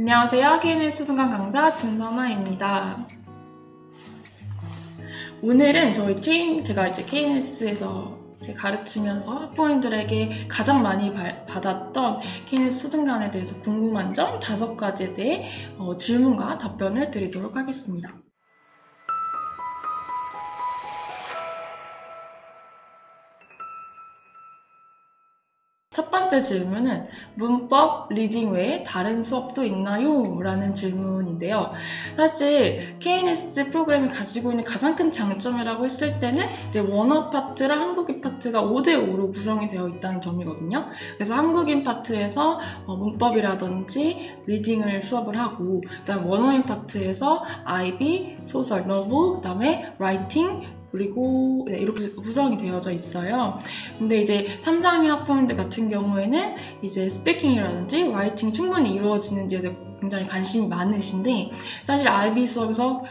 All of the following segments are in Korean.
안녕하세요. KNS 초등관 강사 진선아입니다. 오늘은 제가 이제 KNS에서 가르치면서 학부모님들에게 가장 많이 받았던 KNS 초등관에 대해서 궁금한 점 5가지에 대해 질문과 답변을 드리도록 하겠습니다. 첫 번째 질문은 문법, 리딩 외에 다른 수업도 있나요? 라는 질문인데요. 사실 KNS 프로그램이 가지고 있는 가장 큰 장점이라고 했을 때는 이제 원어 파트랑 한국인 파트가 5대5로 구성이 되어 있다는 점이거든요. 그래서 한국인 파트에서 문법이라든지 리딩을 수업을 하고, 그다음 원어인 파트에서 IB, 소설, 노블, 그다음에 라이팅, 그리고 이렇게 구성이 되어져 있어요. 근데 이제 3, 4학년 학부모님들 같은 경우에는 이제 스피킹이라든지 라이팅이 충분히 이루어지는지에 대해 굉장히 관심이 많으신데, 사실 IB 수업에서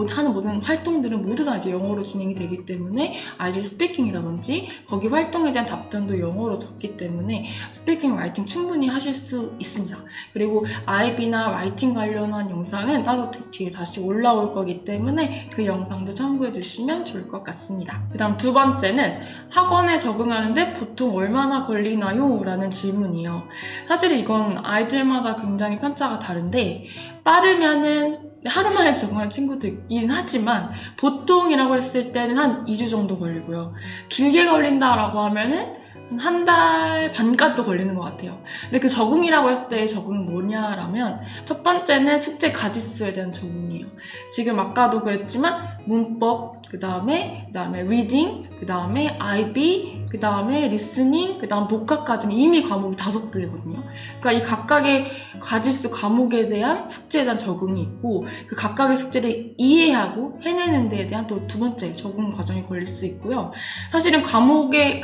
하는 모든 활동들은 모두 다 이제 영어로 진행이 되기 때문에 아이들 스피킹이라든지 거기 활동에 대한 답변도 영어로 적기 때문에 스피킹, 라이팅 충분히 하실 수 있습니다. 그리고 IB나 라이팅 관련한 영상은 따로 뒤에 다시 올라올 거기 때문에 그 영상도 참고해 주시면 좋을 것 같습니다. 그 다음 두 번째는 학원에 적응하는데 보통 얼마나 걸리나요? 라는 질문이에요. 사실 이건 아이들마다 굉장히 편차가 다른데, 빠르면은 하루 만에 적응한 친구도 있긴 하지만 보통이라고 했을 때는 한 2주 정도 걸리고요. 길게 걸린다라고 하면은 한 달 반까지도 걸리는 것 같아요. 근데 그 적응이라고 했을 때의 적응은 뭐냐라면, 첫 번째는 숙제 가지수에 대한 적응이에요. 지금 아까도 그랬지만 문법, 그 다음에 리딩, 그 다음에 IB, 그 다음에 리스닝, 그 다음 독학까지는 이미 과목이 5개거든요. 그러니까 이 각각의 가지수 과목에 대한 숙제에 대한 적응이 있고, 그 각각의 숙제를 이해하고 해내는 데에 대한 또 두 번째 적응 과정이 걸릴 수 있고요. 사실은 과목의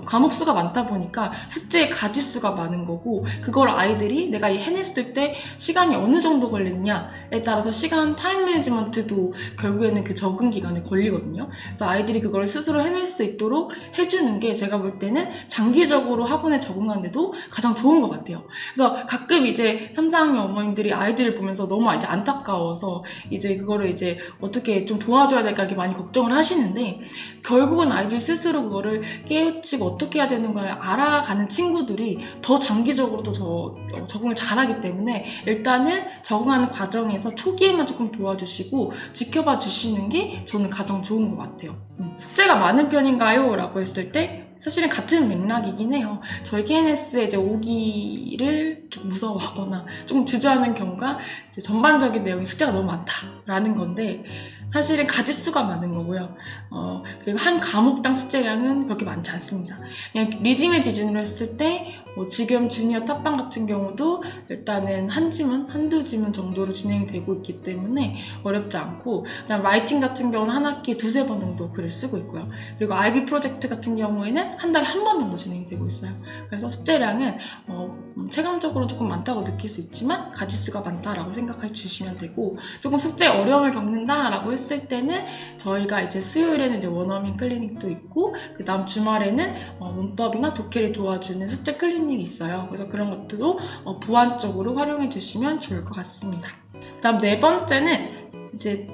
과목 수가 많다 보니까 숙제의 가지수가 많은 거고, 그걸 아이들이 내가 해냈을 때 시간이 어느 정도 걸렸냐에 따라서 시간 타임 매니지먼트도 결국에는 그 적응 기간에 걸리거든요. 그래서 아이들이 그걸 스스로 해낼 수 있도록 해주는 게 제가 볼 때는 장기적으로 학원에 적응하는데도 가장 좋은 것 같아요. 그래서 가끔 이제 3, 4학년 어머님들이 아이들을 보면서 너무 이제 안타까워서 이제 그거를 이제 어떻게 좀 도와줘야 될까 이렇게 많이 걱정을 하시는데, 결국은 아이들 스스로 그거를 깨우치고 어떻게 해야 되는 걸 알아가는 친구들이 더 장기적으로 더 적응을 잘하기 때문에, 일단은 적응하는 과정에서 초기에만 조금 도와주시고 지켜봐 주시는 게 저는 가장 좋은 것 같아요. 숙제가 많은 편인가요? 라고 했을 때 사실은 같은 맥락이긴 해요. 저희 KNS에 이제 오기를 좀 무서워하거나 좀 주저하는 경우가 이제 전반적인 내용이 숙제가 너무 많다라는 건데, 사실은 가지수가 많은 거고요. 그리고 한 과목당 숙제량은 그렇게 많지 않습니다. 그냥 리딩을 기준으로 했을 때 지금 주니어 탑반 같은 경우도 일단은 한두 지문 정도로 진행이 되고 있기 때문에 어렵지 않고, 그다음 라이팅 같은 경우는 한 학기에 2-3번 정도 글을 쓰고 있고요. 그리고 IB 프로젝트 같은 경우에는 한 달에 1번 정도 진행이 되고 있어요. 그래서 숙제량은 체감적으로 조금 많다고 느낄 수 있지만 가지수가 많다라고 생각해 주시면 되고, 조금 숙제에 어려움을 겪는다라고 했을 때는 저희가 이제 수요일에는 이제 원어민 클리닉도 있고, 그 다음 주말에는 문법이나 독해를 도와주는 숙제 클리닉이 있어요. 그래서 그런 것들도 보완적으로 활용해 주시면 좋을 것 같습니다. 그 다음 네 번째는 이제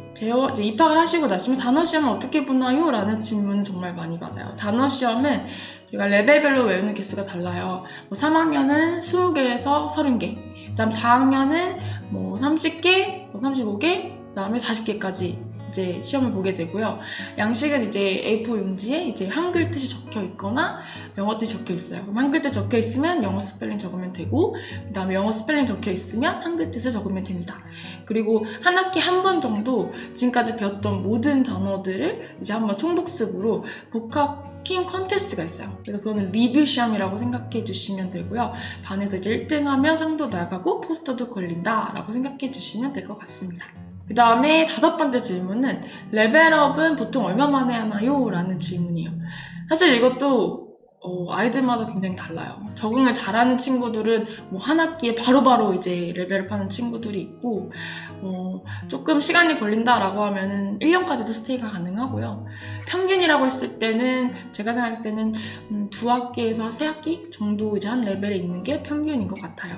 입학을 하시고 나시면 단어 시험을 어떻게 보나요? 라는 질문을 정말 많이 받아요. 단어 시험은 저희가 레벨별로 외우는 개수가 달라요. 3학년은 20개에서 30개, 그 다음 4학년은 30개, 35개, 그 다음에 40개까지 이제 시험을 보게 되고요. 양식은 이제 A4 용지에 이제 한글 뜻이 적혀 있거나 영어 뜻이 적혀 있어요. 그럼 한글 뜻 적혀 있으면 영어 스펠링 적으면 되고, 그 다음에 영어 스펠링 적혀 있으면 한글 뜻을 적으면 됩니다. 그리고 한 학기 한 번 정도 지금까지 배웠던 모든 단어들을 이제 한번 총복습으로 복합킹 컨테스트가 있어요. 그래서 그거는 리뷰 시험이라고 생각해 주시면 되고요. 반에서 이제 1등하면 상도 나가고 포스터도 걸린다라고 생각해 주시면 될 것 같습니다. 그 다음에 5번째 질문은 레벨업은 보통 얼마 만에 하나요? 라는 질문이에요. 사실 이것도 아이들마다 굉장히 달라요. 적응을 잘하는 친구들은 한 학기에 바로바로 이제 레벨업하는 친구들이 있고, 조금 시간이 걸린다라고 하면은 1년까지도 스테이가 가능하고요. 평균이라고 했을 때는 제가 생각할 때는 2학기에서 3학기 정도 이제 한 레벨에 있는 게 평균인 것 같아요.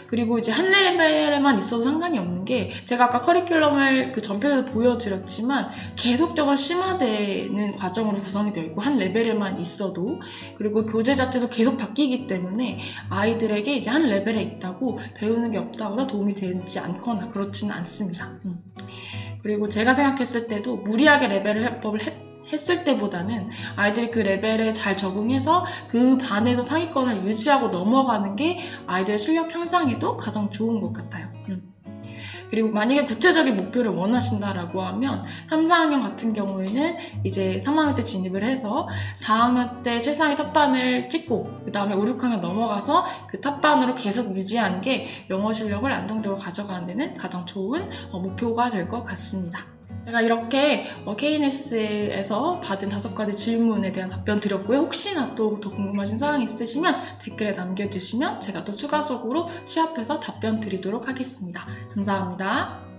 그리고 이제 한 레벨에만 있어도 상관이 없는 게 제가 아까 커리큘럼을 그 전편에도 보여드렸지만 계속적으로 심화되는 과정으로 구성이 되어 있고 한 레벨에만 있어도 그리고 교재 자체도 계속 바뀌기 때문에 아이들에게 이제 한 레벨에 있다고 배우는 게 없다거나 도움이 되지 않거나 그렇지는 않습니다. 그리고 제가 생각했을 때도 무리하게 레벨 회법을 했을 때보다는 아이들이 그 레벨에 잘 적응해서 그 반에서 상위권을 유지하고 넘어가는 게 아이들의 실력 향상에도 가장 좋은 것 같아요. 그리고 만약에 구체적인 목표를 원하신다라고 하면 3, 4학년 같은 경우에는 이제 3학년 때 진입을 해서 4학년 때 최상위 탑반을 찍고 그 다음에 5, 6학년 넘어가서 그 탑반으로 계속 유지하는 게 영어 실력을 안정적으로 가져가는 데는 가장 좋은 목표가 될 것 같습니다. 제가 이렇게 KNS에서 받은 5가지 질문에 대한 답변 드렸고요. 혹시나 또 더 궁금하신 사항이 있으시면 댓글에 남겨주시면 제가 또 추가적으로 취합해서 답변 드리도록 하겠습니다. 감사합니다.